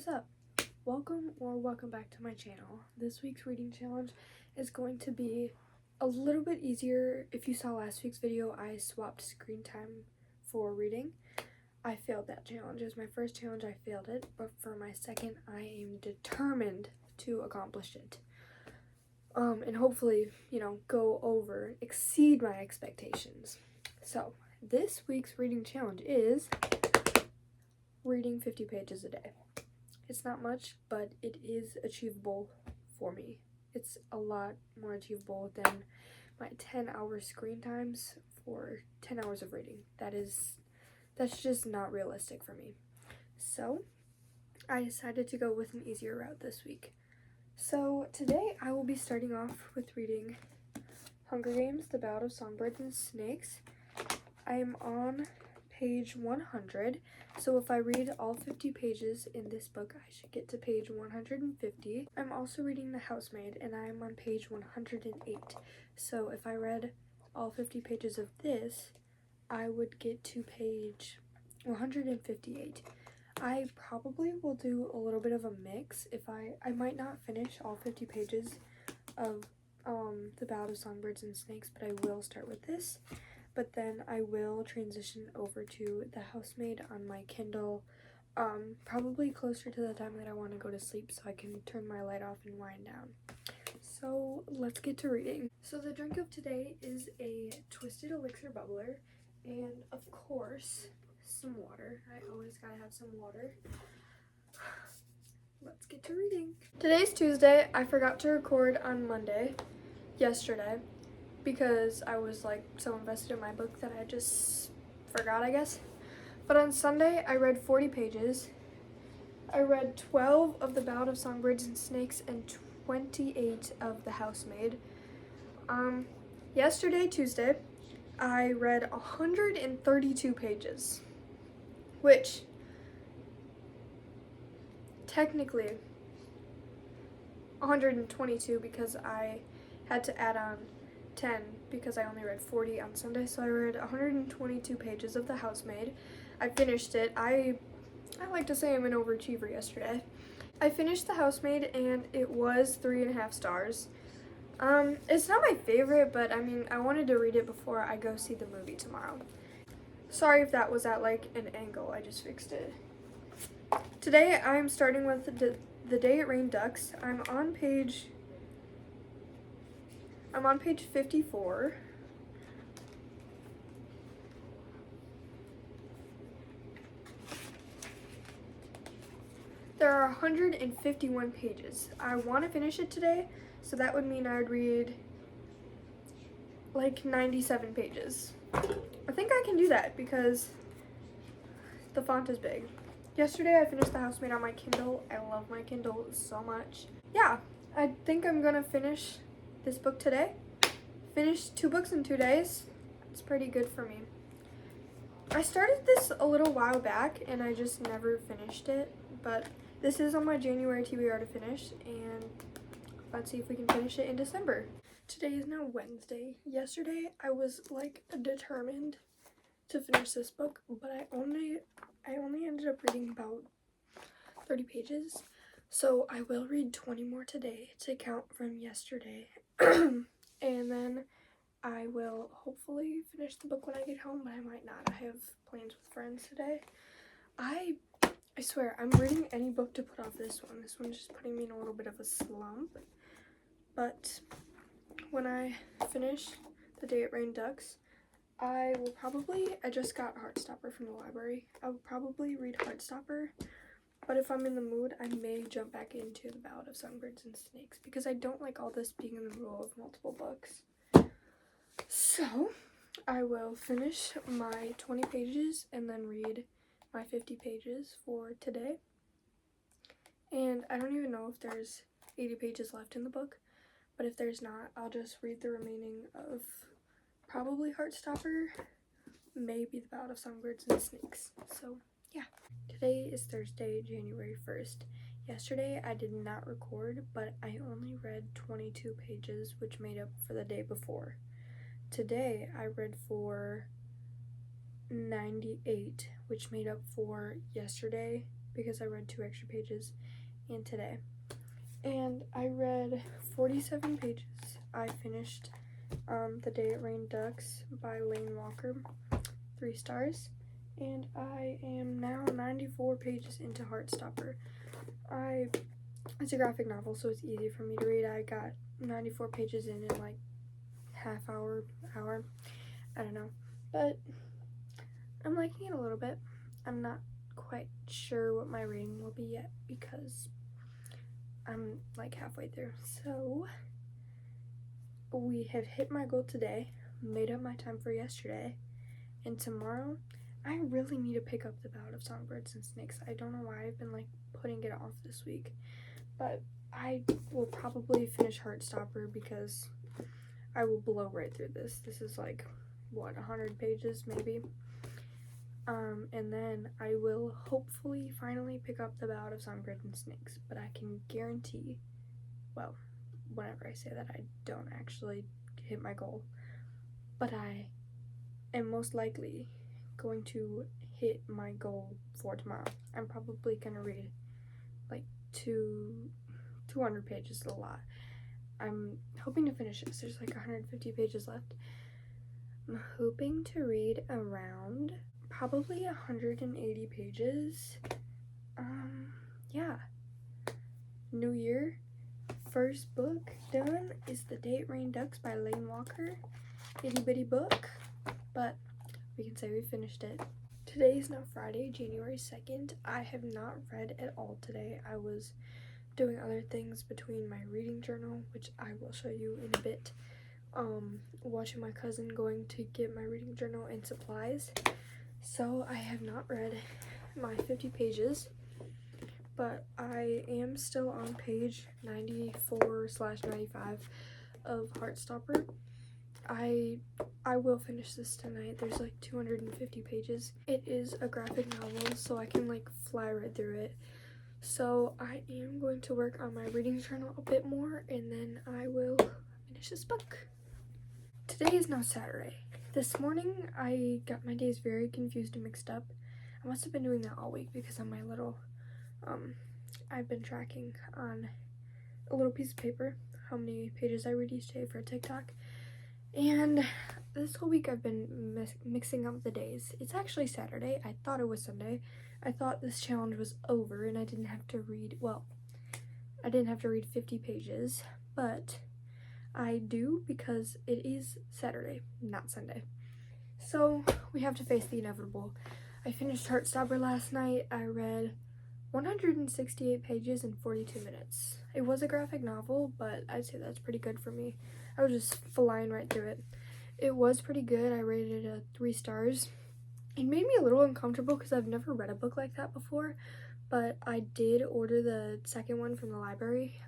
What's up? Welcome back to my channel. This week's reading challenge is going to be a little bit easier. If you saw last week's video, I swapped screen time for reading. I failed that challenge. It was my first challenge, I failed it, but for my second, I am determined to accomplish it. And hopefully, exceed my expectations. So, this week's reading challenge is reading 50 pages a day. It's not much, but it is achievable for me. It's a lot more achievable than my 10-hour screen times for 10 hours of reading. That's just not realistic for me. So, I decided to go with an easier route this week. So, today I will be starting off with reading Hunger Games: The Ballad of Songbirds and Snakes. I am on page 100, so if I read all 50 pages in this book, I should get to page 150. I'm also reading The Housemaid, and I am on page 108. So if I read all 50 pages of this, I would get to page 158. I probably will do a little bit of a mix. If I might not finish all 50 pages of The Ballad of Songbirds and Snakes, but I will start with this. But then I will transition over to The Housemaid on my Kindle, probably closer to the time that I want to go to sleep so I can turn my light off and wind down. So let's get to reading. So the drink of today is a Twisted Elixir Bubbler, and of course, some water. I always gotta have some water. Let's get to reading. Today's Tuesday. I forgot to record on yesterday, because I was so invested in my book that I just forgot, I guess. But on Sunday, I read 40 pages. I read 12 of The Ballad of Songbirds and Snakes and 28 of The Housemaid. Yesterday, Tuesday, I read 132 pages, which technically 122 because I had to add on 10 because I only read 40 on Sunday, so I read 122 pages of The Housemaid. I finished it. I like to say I'm an overachiever yesterday. I finished The Housemaid and it was 3.5 stars. It's not my favorite, but I wanted to read it before I go see the movie tomorrow. Sorry if that was at an angle, I just fixed it. Today I'm starting with The Day It Rained Ducks. I'm on page 54. There are 151 pages. I want to finish it today, so that would mean I would read 97 pages. I think I can do that because the font is big. Yesterday I finished The Housemaid on my Kindle. I love my Kindle so much. Yeah, I think I'm gonna finish this book today. Finished 2 books in 2 days. It's pretty good for me. I started this a little while back and I just never finished it, but this is on my January TBR to finish, and let's see if we can finish it in December. Today is now Wednesday. Yesterday I was determined to finish this book, but I only ended up reading about 30 pages. So I will read 20 more today to count from yesterday. And then I will hopefully finish the book when I get home, but I might not. I have plans with friends today. I swear, I'm reading any book to put off this one. This one's just putting me in a little bit of a slump. But when I finish The Day It Rained Ducks, I just got Heartstopper from the library. I will probably read Heartstopper, but if I'm in the mood, I may jump back into The Ballad of Songbirds and Snakes because I don't like all this being in the middle of multiple books. So, I will finish my 20 pages and then read my 50 pages for today. And I don't even know if there's 80 pages left in the book, but if there's not, I'll just read the remaining of probably Heartstopper, maybe The Ballad of Songbirds and Snakes. So, yeah. Today is Thursday, January 1st. Yesterday, I did not record, but I only read 22 pages, which made up for the day before. Today, I read for 98, which made up for yesterday because I read 2 extra pages and today. And I read 47 pages. I finished The Day It Rained Ducks by Lane Walker, 3 stars. And I am now 94 pages into Heartstopper. It's a graphic novel, so it's easy for me to read. I got 94 pages in like half hour, I don't know. But I'm liking it a little bit. I'm not quite sure what my rating will be yet because I'm like halfway through. So we have hit my goal today, made up my time for yesterday, and tomorrow I really need to pick up The Ballad of Songbirds and Snakes. I don't know why I've been like putting it off this week, but I will probably finish Heartstopper because I will blow right through this. This is like, what, 100 pages maybe? And then I will hopefully finally pick up The Ballad of Songbirds and Snakes, but I can guarantee, well, whenever I say that, I don't actually hit my goal, but I am most likely going to hit my goal for tomorrow. I'm probably gonna read like 200 pages, a lot. I'm hoping to finish this. There's like 150 pages left. I'm hoping to read around probably 180 pages. Yeah. New year, first book done is The Day It Rained Ducks by Lane Walker. Itty bitty book, but we can say we finished it. Today is now Friday, January 2nd. I have not read at all today. I was doing other things between my reading journal, which I will show you in a bit, watching my cousin going to get my reading journal and supplies. So I have not read my 50 pages, but I am still on page 94/95 of Heartstopper. I will finish this tonight. There's like 250 pages. It is a graphic novel, so I can like fly right through it. So I am going to work on my reading journal a bit more, and then I will finish this book. Today is now Saturday. This morning I got my days very confused and mixed up. I must have been doing that all week because on my little, I've been tracking on a little piece of paper how many pages I read each day for TikTok. And this whole week I've been mixing up the days. It's actually Saturday. I thought it was Sunday. I thought this challenge was over and I didn't have to read, well, I didn't have to read 50 pages, but I do because it is Saturday, not Sunday. So we have to face the inevitable. I finished Heartstopper last night. I read 168 pages in 42 minutes. It was a graphic novel, but I'd say that's pretty good for me. I was just flying right through it. It was pretty good. I rated it 3 stars. It made me a little uncomfortable because I've never read a book like that before, but I did order the second one from the library.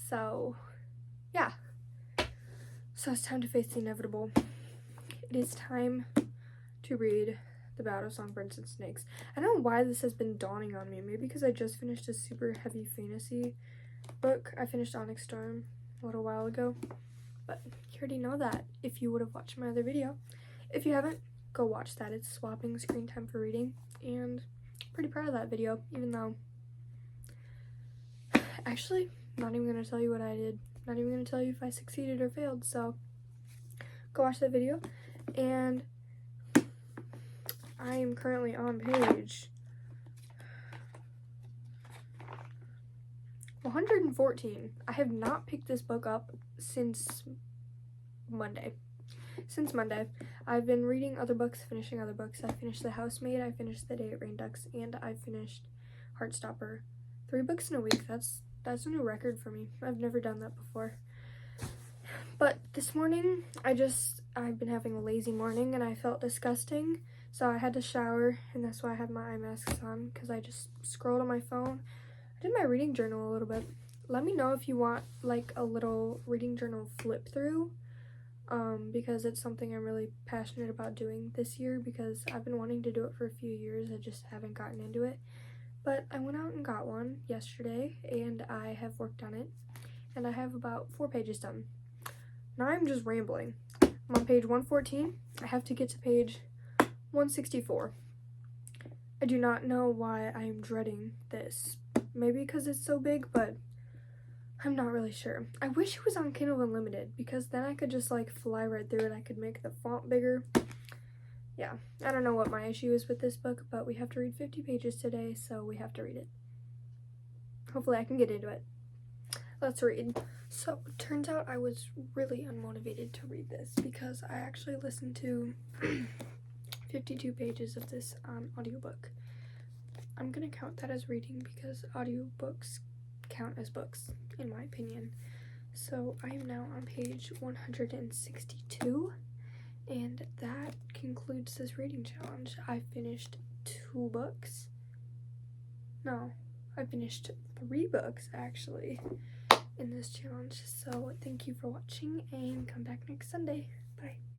So yeah. So it's time to face the inevitable. It is time to read The Ballad of Songbirds and Snakes. I don't know why this has been dawning on me. Maybe because I just finished a super heavy fantasy book. I finished Onyx Storm a little while ago, but you already know that if you would have watched my other video. If you haven't, go watch that. It's swapping screen time for reading, and I'm pretty proud of that video, even though actually not even gonna tell you what I did, not even gonna tell you if I succeeded or failed. So go watch that video. And I am currently on page 114. I have not picked this book up since Monday. I've been reading other books, finishing other books. I finished The Housemaid, I finished The Day It Rained Ducks, and I finished Heartstopper. 3 books in a week. That's a new record for me. I've never done that before. But this morning, I've been having a lazy morning and I felt disgusting. So I had to shower, and that's why I have my eye masks on, because I just scrolled on my phone. I did my reading journal a little bit. Let me know if you want like a little reading journal flip through, because it's something I'm really passionate about doing this year, because I've been wanting to do it for a few years. I just haven't gotten into it. But I went out and got one yesterday, and I have worked on it, and I have about 4 pages done. Now I'm just rambling. I'm on page 114. I have to get to page 164. I do not know why I am dreading this. Maybe because it's so big, but I'm not really sure. I wish it was on Kindle Unlimited because then I could just like fly right through it. I could make the font bigger. Yeah, I don't know what my issue is with this book, but we have to read 50 pages today, so we have to read it. Hopefully I can get into it. Let's read. So, it turns out I was really unmotivated to read this because I actually listened to 52 pages of this audiobook. I'm gonna count that as reading because audiobooks count as books, in my opinion. So, I am now on page 162, and that concludes this reading challenge. I finished 2 books. No, I finished 3 books actually in this challenge. So thank you for watching and come back next Sunday. Bye.